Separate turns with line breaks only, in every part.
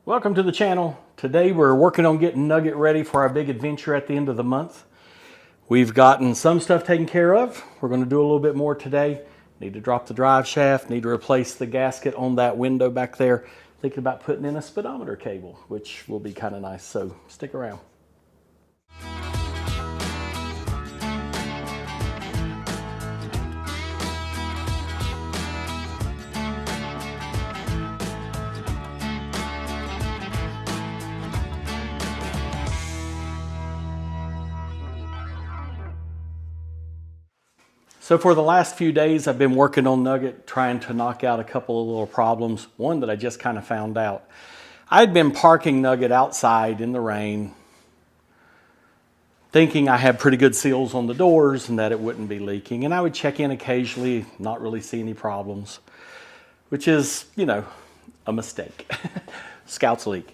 Welcome to the channel. Today we're working on getting Nugget ready for our big adventure at the end of the month. We've gotten some stuff taken care of. We're going to do a little bit more today. Need to drop the drive shaft, need to replace the gasket on that window back there. Thinking about putting in a speedometer cable, which will be kind of nice, so stick around. So for the last few days, I've been working on Nugget, trying to knock out a couple of little problems. One that I just kind of found out. I'd been parking Nugget outside in the rain, thinking I had pretty good seals on the doors and that it wouldn't be leaking. And I would check in occasionally, not really see any problems, which is, you know, a mistake. Scouts leak.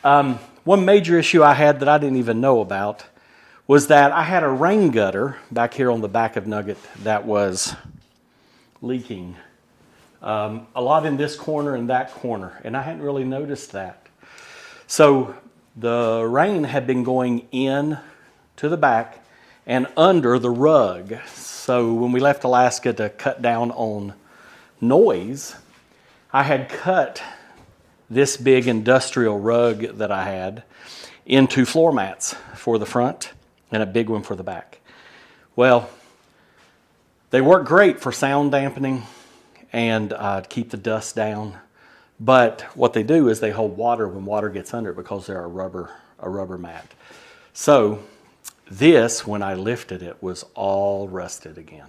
One major issue I had that I didn't even know about was that I had a rain gutter back here on the back of Nugget that was leaking. A lot in this corner and that corner, and I hadn't really noticed that. So the rain had been going in to the back and under the rug. So when we left Alaska to cut down on noise, I had cut this big industrial rug that I had into floor mats for the front and a big one for the back. Well, they work great for sound dampening and keep the dust down. But what they do is they hold water when water gets under it because they're a rubber mat. So this, when I lifted it, was all rusted again.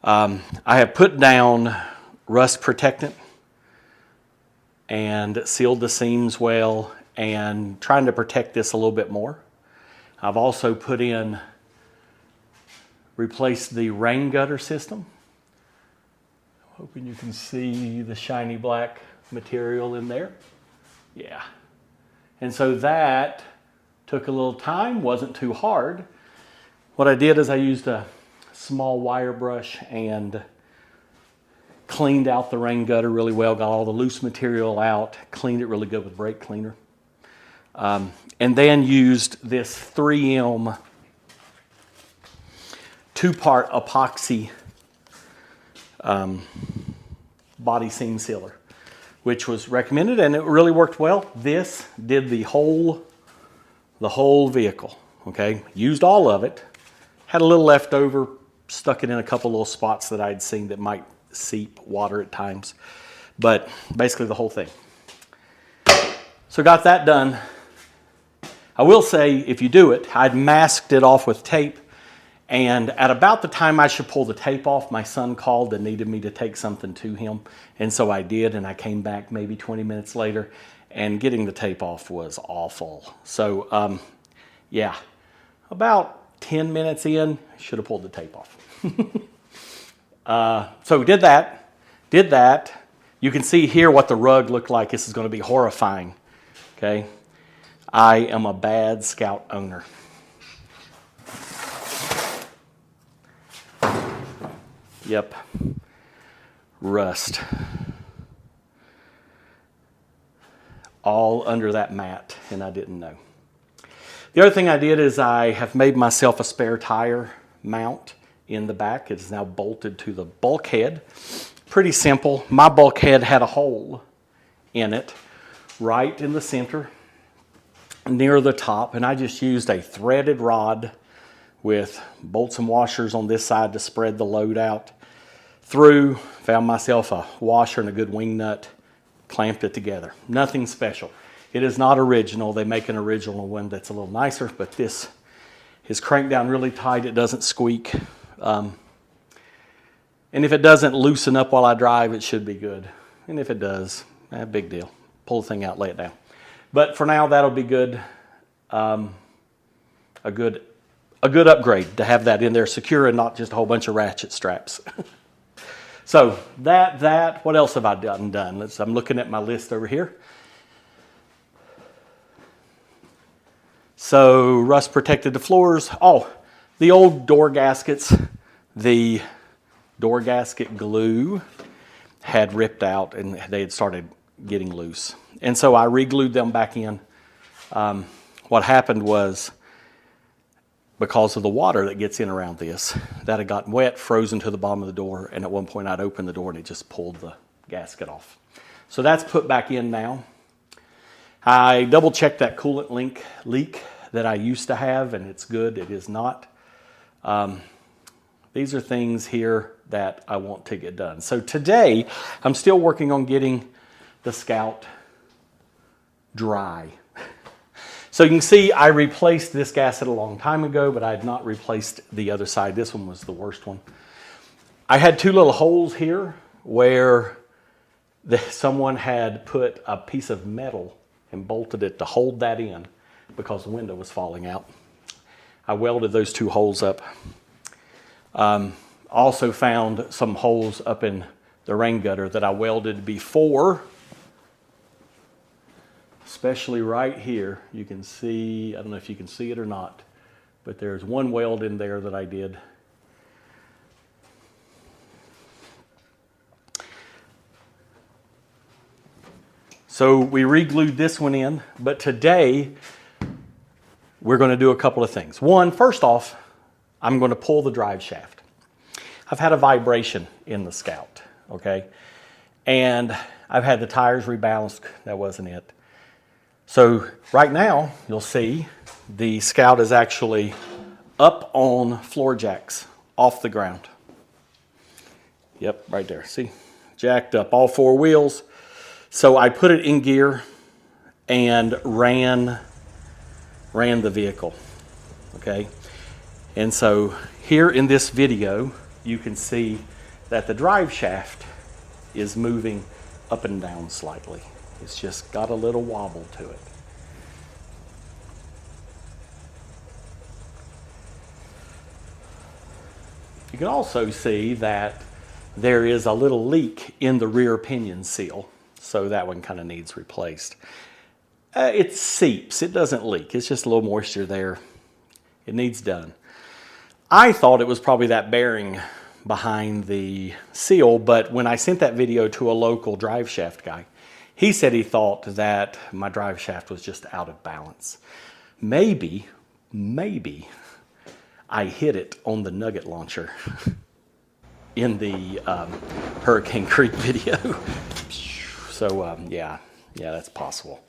I have put down rust protectant and sealed the seams well and trying to protect this a little bit more. I've also replaced the rain gutter system. Hoping you can see the shiny black material in there. Yeah. And so that took a little time, wasn't too hard. What I did is I used a small wire brush and cleaned out the rain gutter really well, got all the loose material out, cleaned it really good with brake cleaner. And then used this 3M 2-part epoxy body seam sealer, which was recommended and it really worked well. This did the whole vehicle, okay? Used all of it. Had a little left over, stuck it in a couple little spots that I'd seen that might seep water at times, but basically the whole thing. So got that done. I will say, if you do it, I'd masked it off with tape, and at about the time I should pull the tape off, my son called and needed me to take something to him, and so I did, and I came back maybe 20 minutes later, and getting the tape off was awful. So, yeah, about 10 minutes in, I should have pulled the tape off. So did that. You can see here what the rug looked like. This is going to be horrifying, okay? I am a bad Scout owner. Yep. Rust. All under that mat, and I didn't know. The other thing I did is I have made myself a spare tire mount in the back. It is now bolted to the bulkhead. Pretty simple. My bulkhead had a hole in it right in the center near the top, and I just used a threaded rod with bolts and washers on this side to spread the load out through. Found myself a washer and a good wing nut, clamped it together. Nothing special. It is not original. They make an original one that's a little nicer, but this is cranked down really tight. It doesn't squeak. And if it doesn't loosen up while I drive, it should be good. And if it does, big deal. Pull the thing out, lay it down. But for now, that'll be good. A good upgrade to have that in there secure and not just a whole bunch of ratchet straps. So what else have I done? I'm looking at my list over here. So rust protected the floors. Oh, the old door gaskets, the door gasket glue had ripped out and they had started getting loose. And so I re-glued them back in. What happened was, because of the water that gets in around this, that had gotten wet, frozen to the bottom of the door, and at one point I'd opened the door and it just pulled the gasket off. So that's put back in now. I double checked that coolant leak that I used to have, and it's good. It is not. These are things here that I want to get done. So today, I'm still working on getting the Scout dry. So you can see I replaced this gasket a long time ago, but I had not replaced the other side. This one was the worst one. I had two little holes here where someone had put a piece of metal and bolted it to hold that in because the window was falling out. I welded those two holes up. Also found some holes up in the rain gutter that I welded before, especially right here. You can see, I don't know if you can see it or not, but there's one weld in there that I did. So we re-glued this one in, but today we're going to do a couple of things. One, first off, I'm going to pull the drive shaft. I've had a vibration in the Scout, okay? And I've had the tires rebalanced. That wasn't it. So right now, you'll see the Scout is actually up on floor jacks off the ground. Yep, right there. See? Jacked up, all four wheels. So I put it in gear and ran the vehicle, okay? And so here in this video, you can see that the drive shaft is moving up and down slightly. It's just got a little wobble to it. You can also see that there is a little leak in the rear pinion seal. So that one kind of needs replaced. It seeps, it doesn't leak. It's just a little moisture there. It needs done. I thought it was probably that bearing behind the seal, but when I sent that video to a local drive shaft guy, he said he thought that my drive shaft was just out of balance. Maybe I hit it on the Nugget launcher in the Hurricane Creek video. So yeah, that's possible.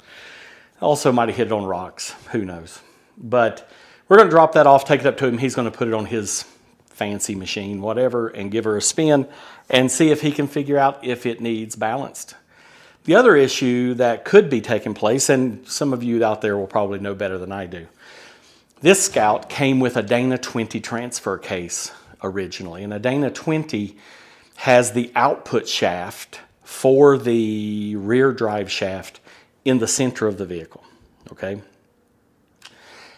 Also might have hit it on rocks, who knows. But we're gonna drop that off, take it up to him. He's gonna put it on his fancy machine, whatever, and give her a spin and see if he can figure out if it needs balanced. The other issue that could be taking place, and some of you out there will probably know better than I do, this Scout came with a Dana 20 transfer case originally, and a Dana 20 has the output shaft for the rear drive shaft in the center of the vehicle, okay?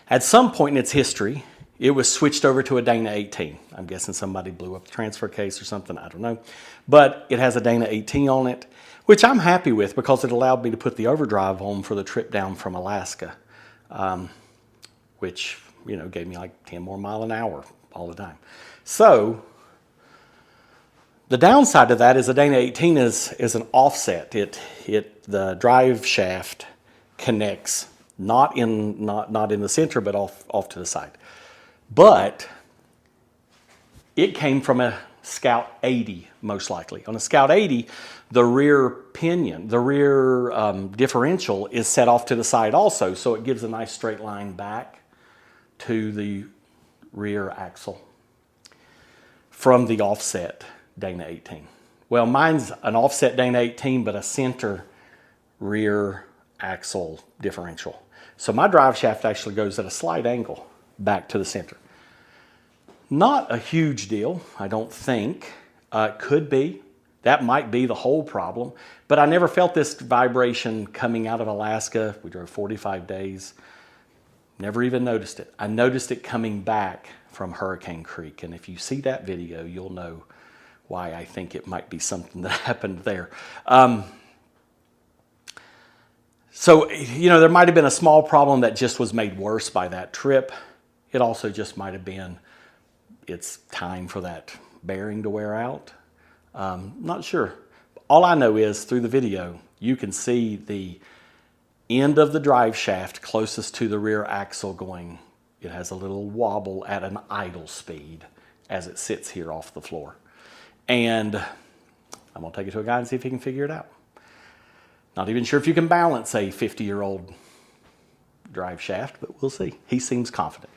At some point in its history, it was switched over to a Dana 18. I'm guessing somebody blew up the transfer case or something, I don't know. But it has a Dana 18 on it, which I'm happy with because it allowed me to put the overdrive on for the trip down from Alaska, which, you know, gave me like 10 more miles an hour all the time. So the downside of that is the Dana 18 is an offset. The drive shaft connects not in the center, but off to the side. But it came from a Scout 80, most likely. On a Scout 80, the rear pinion, the rear differential is set off to the side also, so it gives a nice straight line back to the rear axle from the offset Dana 18. Well, mine's an offset Dana 18, but a center rear axle differential. So my drive shaft actually goes at a slight angle back to the center. Not a huge deal, I don't think. Could be. That might be the whole problem. But I never felt this vibration coming out of Alaska. We drove 45 days. Never even noticed it. I noticed it coming back from Hurricane Creek. And if you see that video, you'll know why I think it might be something that happened there. So, you know, there might have been a small problem that just was made worse by that trip. It also just might have been it's time for that bearing to wear out. Not sure. All I know is through the video, you can see the end of the drive shaft closest to the rear axle going. It has a little wobble at an idle speed as it sits here off the floor. And I'm gonna take it to a guy and see if he can figure it out. Not even sure if you can balance a 50-year-old drive shaft, but we'll see. He seems confident.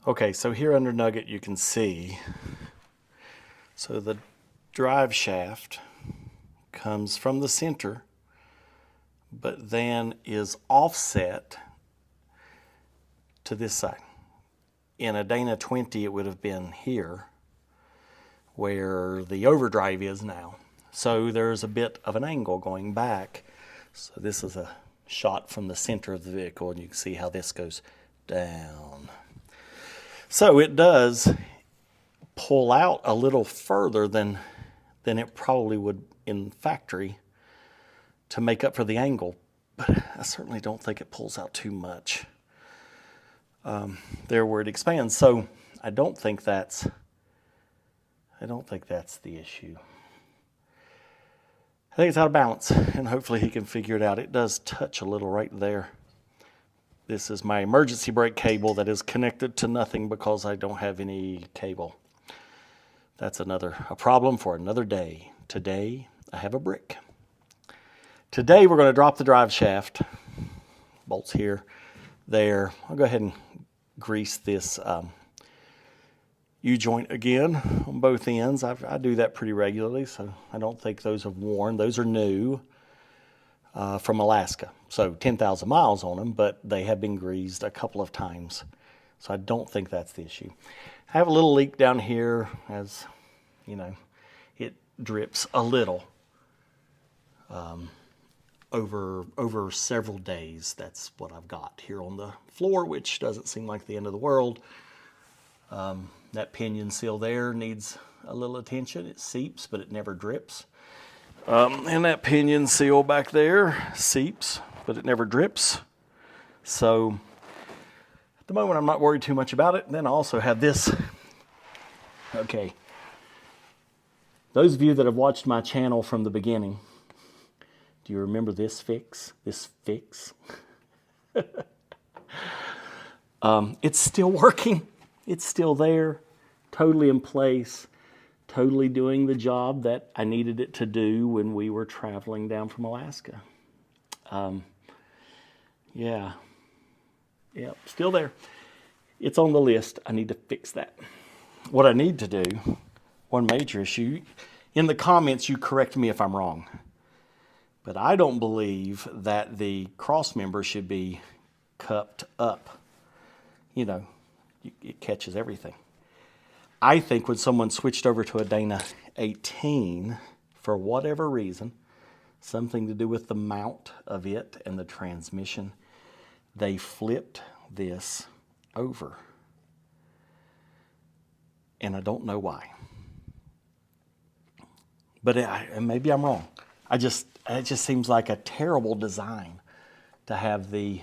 Okay, so here under Nugget you can see, so the drive shaft comes from the center, but then is offset to this side. In a Dana 20, it would have been here, where the overdrive is now. So there's a bit of an angle going back. So this is a shot from the center of the vehicle, and you can see how this goes down. So it does pull out a little further than it probably would in factory to make up for the angle, but I certainly don't think it pulls out too much there where it expands. So I don't think that's the issue. I think it's out of balance, and hopefully he can figure it out. It does touch a little right there. This is my emergency brake cable that is connected to nothing because I don't have any cable. That's a problem for another day. Today, I have a brick. Today, we're going to drop the drive shaft. Bolts here, there. I'll go ahead and grease this U-joint again on both ends. I do that pretty regularly, so I don't think those have worn. Those are new from Alaska. So 10,000 miles on them, but they have been greased a couple of times. So I don't think that's the issue. I have a little leak down here, as you know, it drips a little over several days. That's what I've got here on the floor, which doesn't seem like the end of the world. That pinion seal there needs a little attention. It seeps, but it never drips. And that pinion seal back there seeps, but it never drips. So at the moment, I'm not worried too much about it. And then I also have this. Okay. Those of you that have watched my channel from the beginning, do you remember this fix? This fix? It's still working. It's still there, totally in place, totally doing the job that I needed it to do when we were traveling down from Alaska. Yeah, still there. It's on the list. I need to fix that. What I need to do, one major issue, in the comments you correct me if I'm wrong, but I don't believe that the cross member should be cupped up. You know, it catches everything. I think when someone switched over to a Dana 18, for whatever reason, something to do with the mount of it and the transmission, they flipped this over. And I don't know why. But maybe I'm wrong. It just seems like a terrible design to have the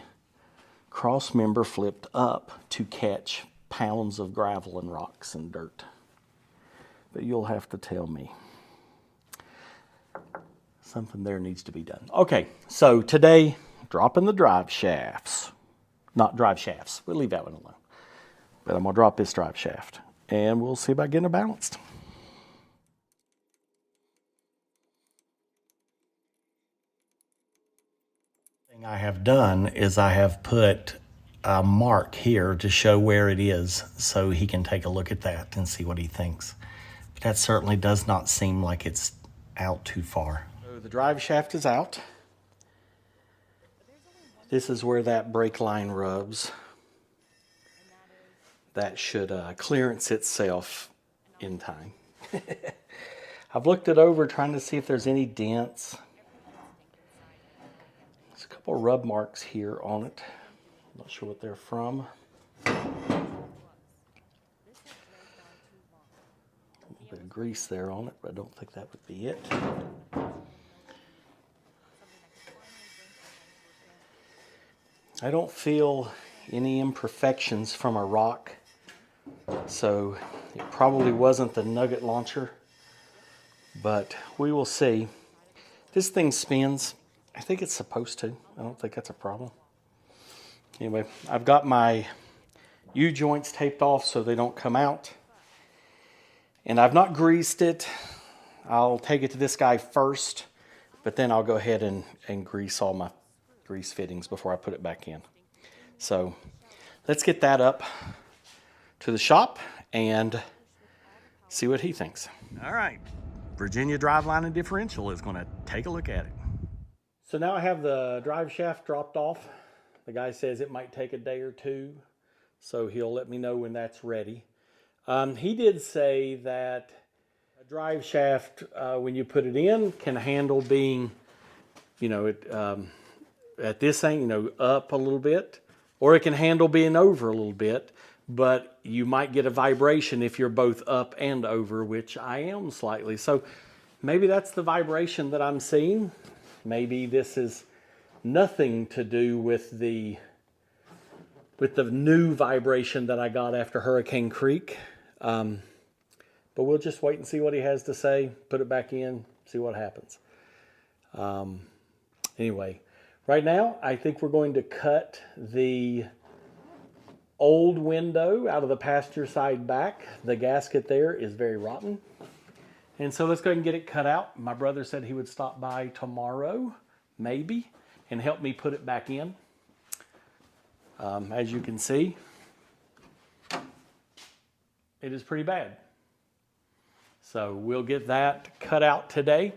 cross member flipped up to catch pounds of gravel and rocks and dirt. But you'll have to tell me. Something there needs to be done. Okay, so today, dropping the drive shafts. Not drive shafts. We'll leave that one alone. But I'm going to drop this drive shaft. And we'll see about getting it balanced. Thing I have done is I have put a mark here to show where it is so he can take a look at that and see what he thinks. But that certainly does not seem like it's out too far. So the drive shaft is out. This is where that brake line rubs. That should clearance itself in time. I've looked it over trying to see if there's any dents. There's a couple rub marks here on it. I'm not sure what they're from. A little bit of grease there on it, but I don't think that would be it. I don't feel any imperfections from a rock, so it probably wasn't the Nugget launcher, but we will see. This thing spins I think it's supposed to. I don't think that's a problem. Anyway, I've got my U-joints taped off so they don't come out. And I've not greased it. I'll take it to this guy first, but then I'll go ahead and grease all my grease fittings before I put it back in. So let's get that up to the shop and see what he thinks. All right, Virginia driveline and differential is going to take a look at it. So now I have the drive shaft dropped off. The guy says it might take a day or two, so he'll let me know when that's ready. He did say that a drive shaft, when you put it in, can handle being, at this angle, up a little bit, or it can handle being over a little bit, but you might get a vibration if you're both up and over, which I am slightly. So maybe that's the vibration that I'm seeing. Maybe this is nothing to do with the new vibration that I got after Hurricane Creek. But we'll just wait and see what he has to say, put it back in, see what happens. Anyway, right now, I think we're going to cut the old window out of the passenger side back. The gasket there is very rotten. And so let's go ahead and get it cut out. My brother said he would stop by tomorrow, maybe, and help me put it back in. As you can see, it is pretty bad. So we'll get that cut out today.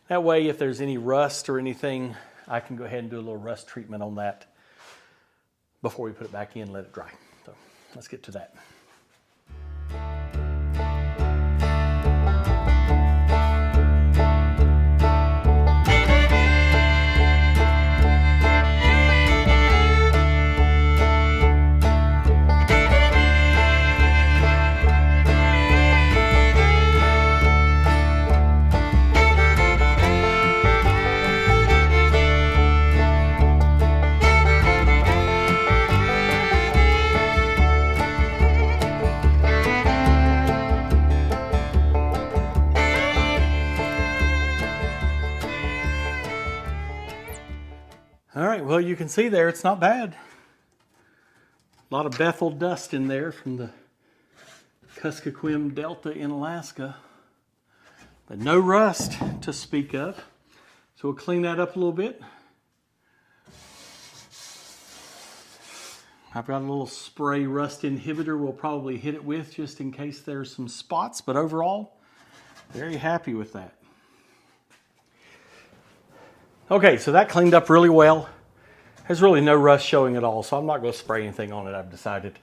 That way, if there's any rust or anything, I can go ahead and do a little rust treatment on that before we put it back in, let it dry. So let's get to that. All right, well, you can see there, it's not bad. A lot of Bethel dust in there from the Kuskokwim Delta in Alaska, but no rust to speak of. So we'll clean that up a little bit. I've got a little spray rust inhibitor we'll probably hit it with just in case there's some spots, but overall, very happy with that. Okay, so that cleaned up really well. There's really no rust showing at all, so I'm not going to spray anything on it, I've decided.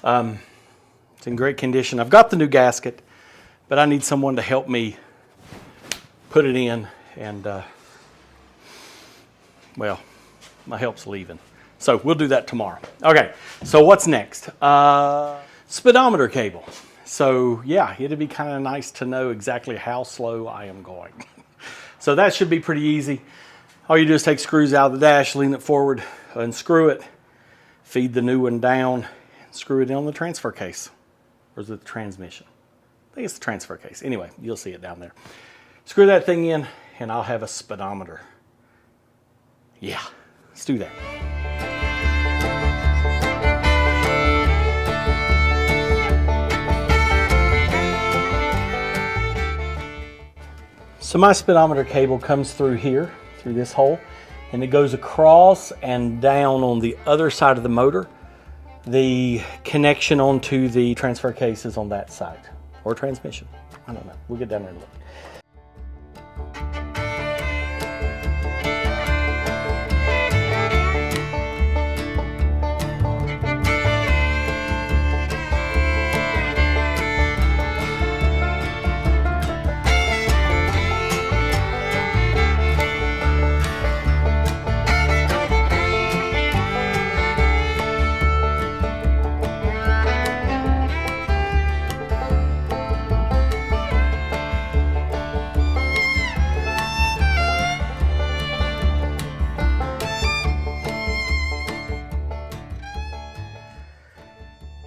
It's in great condition. I've got the new gasket, but I need someone to help me put it in, and, well, my help's leaving. So we'll do that tomorrow. Okay, so what's next? Speedometer cable. So yeah, it'd be kind of nice to know exactly how slow I am going. So that should be pretty easy. All you do is take screws out of the dash, lean it forward, unscrew it, feed the new one down, and screw it in on the transfer case. Or is it the transmission? I think it's the transfer case. Anyway, you'll see it down there. Screw that thing in, and I'll have a speedometer. Yeah, let's do that. So my speedometer cable comes through here, through this hole, and it goes across and down on the other side of the motor. The connection onto the transfer case is on that side, or transmission. I don't know. We'll get down there and look.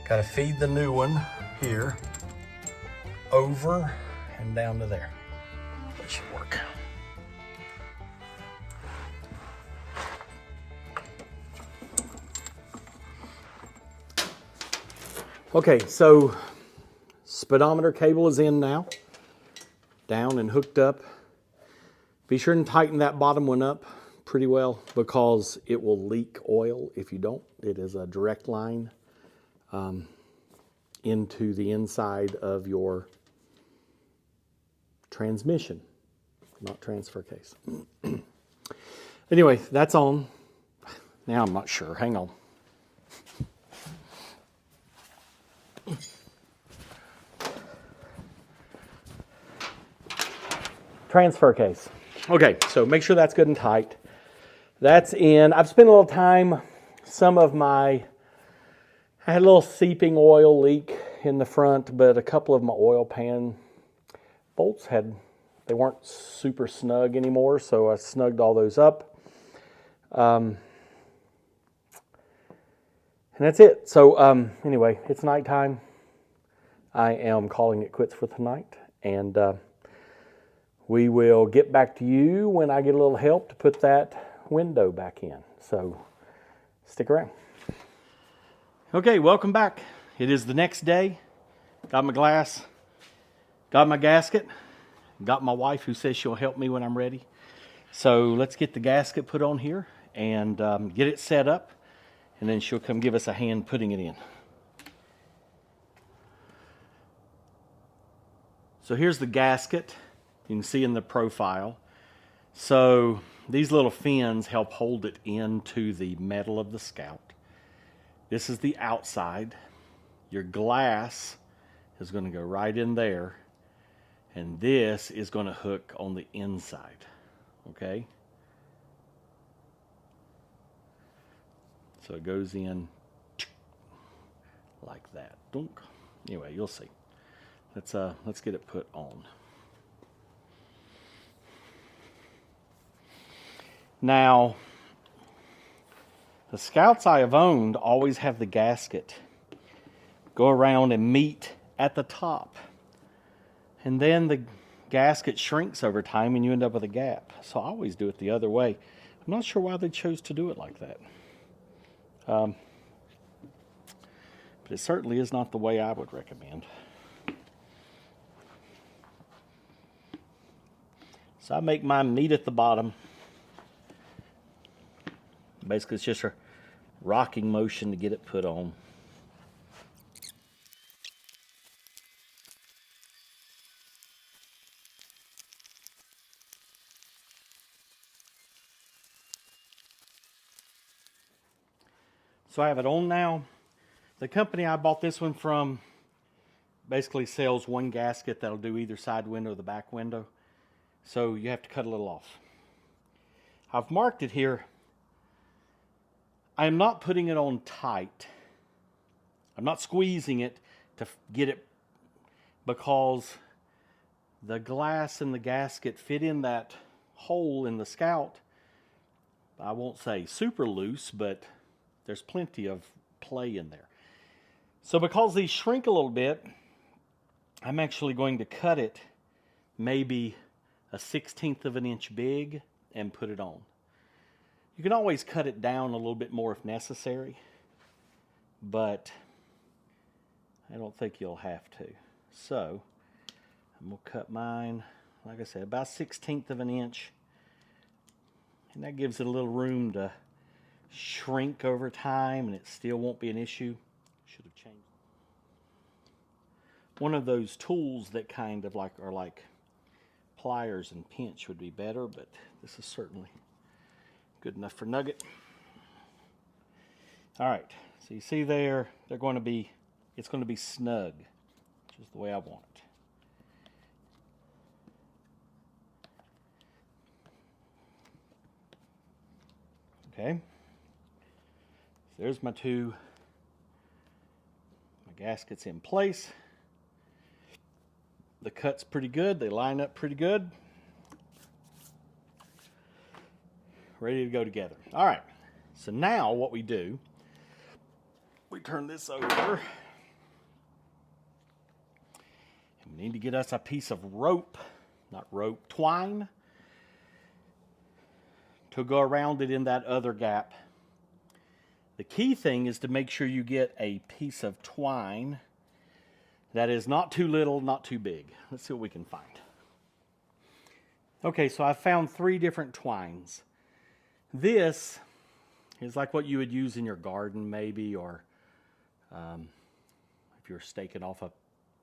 Got to feed the new one here over and down to there. That should work. Okay, so speedometer cable is in now, down and hooked up. Be sure and tighten that bottom one up pretty well because it will leak oil if you don't. It is a direct line into the inside of your transmission, not transfer case. Anyway, that's on. Now I'm not sure. Hang on. Transfer case. Okay, so make sure that's good and tight. That's in. I've spent a little time. I had a little seeping oil leak in the front, but a couple of my oil pan bolts they weren't super snug anymore, so I snugged all those up. And that's it. So anyway, it's nighttime. I am calling it quits for tonight, and we will get back to you when I get a little help to put that window back in. So stick around. Okay, welcome back. It is the next day. Got my glass, got my gasket, got my wife who says she'll help me when I'm ready. So let's get the gasket put on here and get it set up, and then she'll come give us a hand putting it in. So here's the gasket. You can see in the profile. So these little fins help hold it into the metal of the Scout. This is the outside. Your glass is going to go right in there, and this is going to hook on the inside. Okay? So it goes in like that. Anyway, you'll see. Let's get it put on. Now, the Scouts I have owned always have the gasket go around and meet at the top. And then the gasket shrinks over time and you end up with a gap. So I always do it the other way. I'm not sure why they chose to do it like that. But it certainly is not the way I would recommend. So I make mine meet at the bottom. Basically, it's just a rocking motion to get it put on. So I have it on now. The company I bought this one from basically sells one gasket that'll do either side window or the back window. So you have to cut a little off. I've marked it here. I am not putting it on tight. I'm not squeezing it to get it, because the glass and the gasket fit in that hole in the Scout. I won't say super loose, but there's plenty of play in there. So because these shrink a little bit, I'm actually going to cut it maybe a 1/16 of an inch big and put it on. You can always cut it down a little bit more if necessary, but I don't think you'll have to. So I'm going to cut mine, like I said, about 1/16 of an inch. And that gives it a little room to shrink over time, and it still won't be an issue. Should have changed. One of those tools that kind of like are like pliers and pinch would be better, but this is certainly good enough for Nugget. All right, so you see there, it's going to be snug, which is the way I want it. Okay, so there's my gaskets in place. The cut's pretty good, they line up pretty good. Ready to go together. All right, so now what we do, we turn this over. And we need to get us a piece of twine, to go around it in that other gap. The key thing is to make sure you get a piece of twine that is not too little, not too big. Let's see what we can find. Okay, so I found 3 different twines. This is like what you would use in your garden maybe, or if you're staking off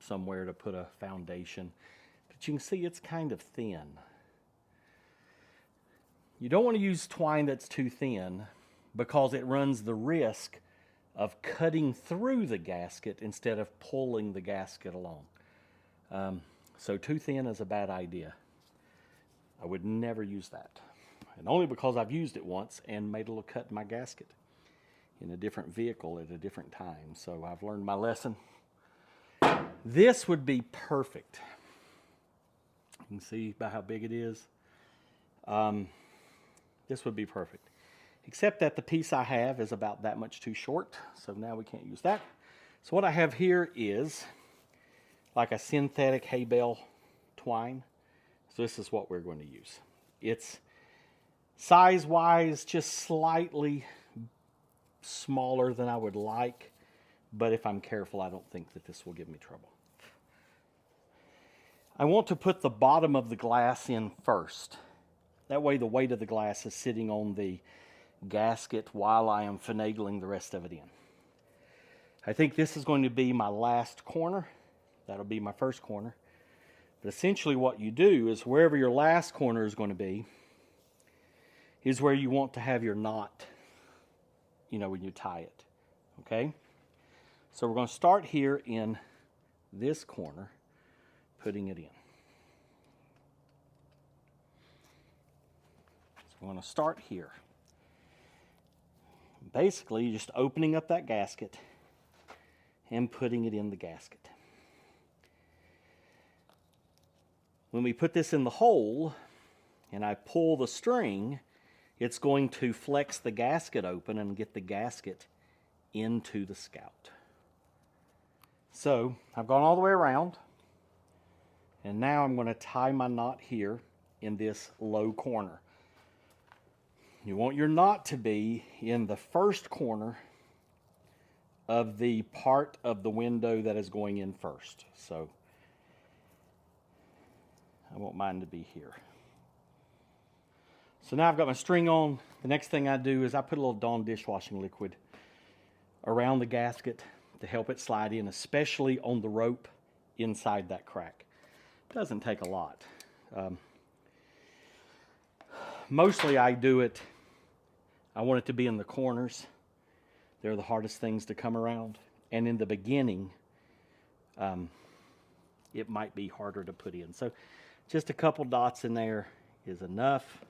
somewhere to put a foundation. But you can see it's kind of thin. You don't want to use twine that's too thin because it runs the risk of cutting through the gasket instead of pulling the gasket along. So too thin is a bad idea. I would never use that. And only because I've used it once and made a little cut in my gasket in a different vehicle at a different time. So I've learned my lesson. This would be perfect. You can see by how big it is. This would be perfect. Except that the piece I have is about that much too short. So now we can't use that. So what I have here is like a synthetic hay bale twine. So this is what we're going to use. It's size-wise just slightly smaller than I would like, but if I'm careful, I don't think that this will give me trouble. I want to put the bottom of the glass in first. That way the weight of the glass is sitting on the gasket while I am finagling the rest of it in. I think this is going to be my last corner. That'll be my first corner. But essentially what you do is wherever your last corner is going to be is where you want to have your knot, you know, when you tie it. Okay? So we're going to start here in this corner, putting it in. So we're going to start here. Basically, you're just opening up that gasket and putting it in the gasket. When we put this in the hole and I pull the string, it's going to flex the gasket open and get the gasket into the Scout. So I've gone all the way around, and now I'm going to tie my knot here in this low corner. You want your knot to be in the first corner of the part of the window that is going in first. So I want mine to be here. So now I've got my string on. The next thing I do is I put a little Dawn dishwashing liquid around the gasket to help it slide in, especially on the rope inside that crack. It doesn't take a lot. Mostly I do it, I want it to be in the corners. They're the hardest things to come around. And in the beginning, it might be harder to put in. So just a couple dots in there is enough.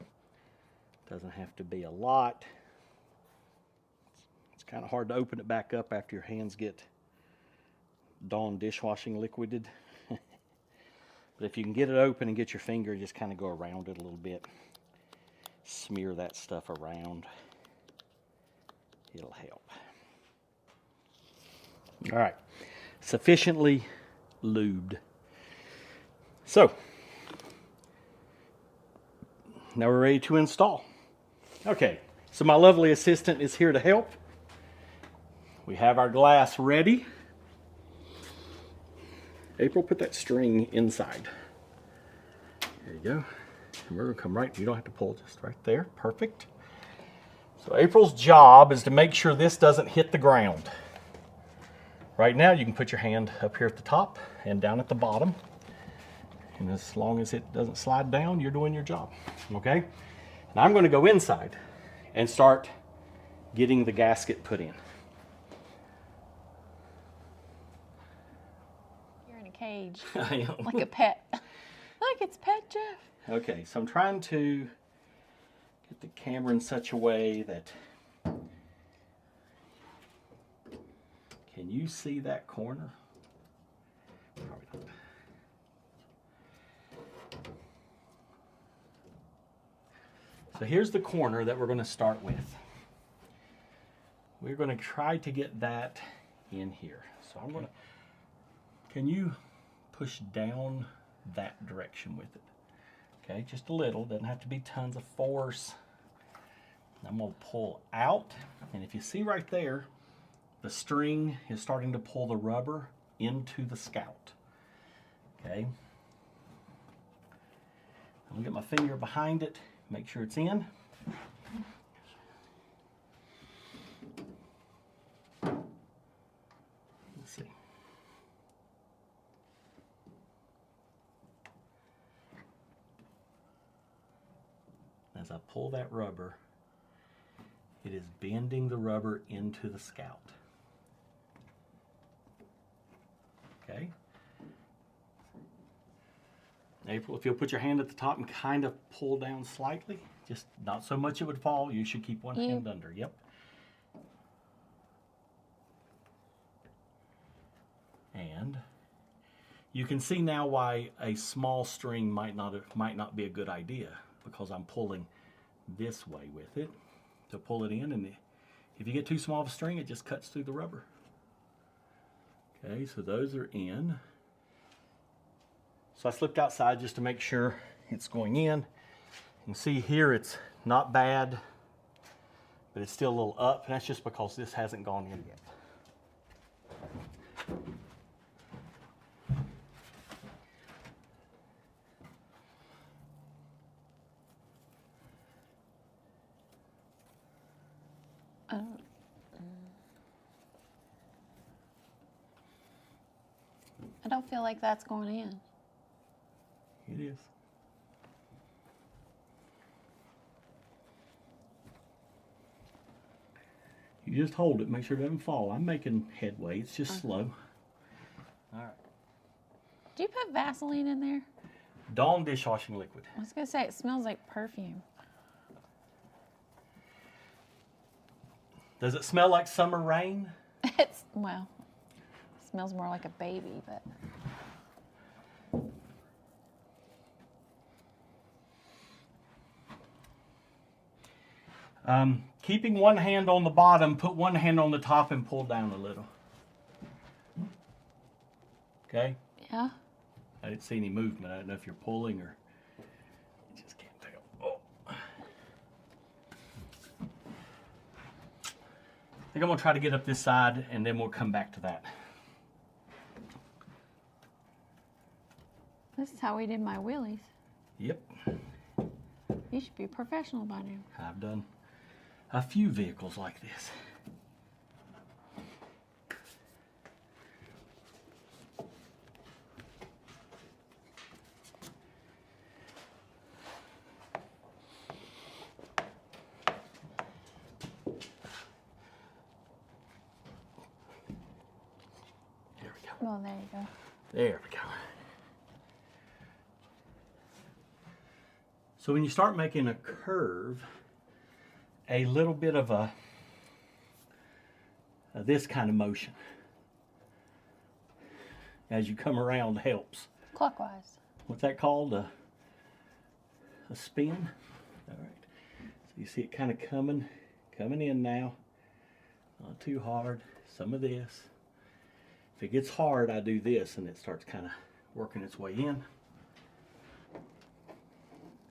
Doesn't have to be a lot. It's kind of hard to open it back up after your hands get Dawn dishwashing liquided. But if you can get it open and get your finger, just kind of go around it a little bit. Smear that stuff around. It'll help. All right. Sufficiently lubed. So, now we're ready to install. Okay, so my lovely assistant is here to help. We have our glass ready. April, put that string inside. There you go. And we're gonna come right, you don't have to pull, just right there, perfect. So April's job is to make sure this doesn't hit the ground. Right now you can put your hand up here at the top and down at the bottom. And as long as it doesn't slide down, you're doing your job, okay? Now I'm gonna go inside and start getting the gasket put in.
You're in a cage,
I am.
like a pet. Look, it's Pet Jeff.
Okay, so I'm trying to get the camera in such a way that, can you see that corner? Probably not. So here's the corner that we're going to start with. We're going to try to get that in here. So I'm going to, can you push down that direction with it? Okay, just a little, doesn't have to be tons of force. I'm going to pull out. And if you see right there, the string is starting to pull the rubber into the scout. Okay. I'll get my finger behind it, make sure it's in. Let's see. As I pull that rubber, it is bending the rubber into the scout. Okay. April, if you'll put your hand at the top and kind of pull down slightly, just not so much it would fall. You should keep one hand under. Yep. And you can see now why a small string might not be a good idea, because I'm pulling this way with it to pull it in, and if you get too small of a string, it just cuts through the rubber. Okay, so those are in. So I slipped outside just to make sure it's going in. You can see here it's not bad, but it's still a little up, and that's just because this hasn't gone in yet.
I don't feel like that's going in.
It is. You just hold it, make sure it doesn't fall. I'm making headway, it's just slow. All right.
Do you put Vaseline in there?
Dawn dishwashing liquid.
I was going to say, it smells like perfume.
Does it smell like summer rain?
Well, it smells more like a baby, but...
Keeping one hand on the bottom, put one hand on the top and pull down a little. Okay?
Yeah.
I didn't see any movement. I don't know if you're pulling or... You just can't tell. Oh. I think I'm going to try to get up this side, and then we'll come back to that.
This is how we did my wheelies.
Yep.
You should be a professional by now.
I've done a few vehicles like this. There we go.
Well, there you go.
There we go. So when you start making a curve, a little bit of this kind of motion as you come around helps.
Clockwise.
What's that called? A spin? All right. So you see it kind of coming in now. Not too hard. Some of this. If it gets hard, I do this and it starts kind of working its way in.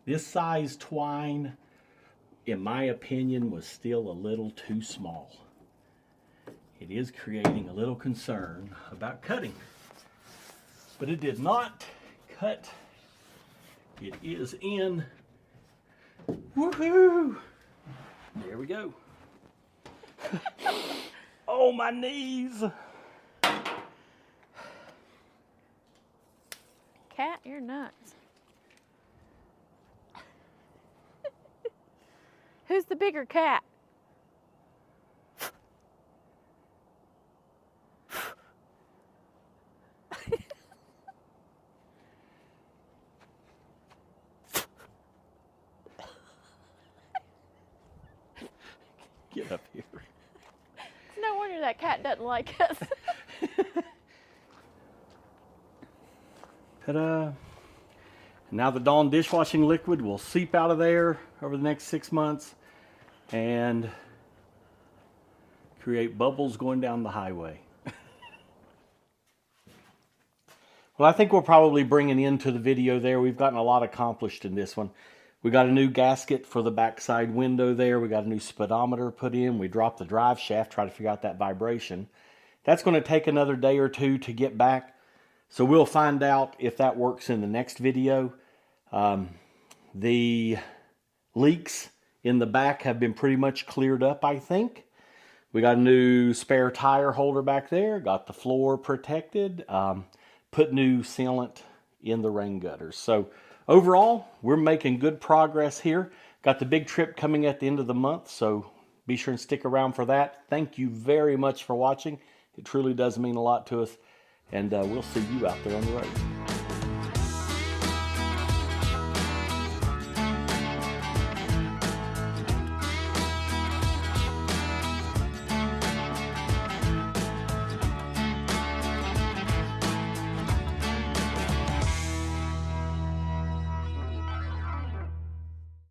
This size twine, in my opinion, was still a little too small. It is creating a little concern about cutting, but it did not cut. It is in. Woohoo! There we go. Oh, my knees.
Cat, you're nuts. Who's the bigger cat?
Get up here.
It's no wonder that cat doesn't like us.
Ta-da! Now the Dawn dishwashing liquid will seep out of there over the next 6 months and create bubbles going down the highway. Well, I think we'll probably bring an end to the video there. We've gotten a lot accomplished in this one. We got a new gasket for the backside window there. We got a new speedometer put in. We dropped the drive shaft, try to figure out that vibration. That's going to take another day or two to get back. So we'll find out if that works in the next video. The leaks in the back have been pretty much cleared up, I think. We got a new spare tire holder back there. Got the floor protected. Put new sealant in the rain gutters. So overall, we're making good progress here. Got the big trip coming at the end of the month, so be sure and stick around for that. Thank you very much for watching. It truly does mean a lot to us, and we'll see you out there on the road.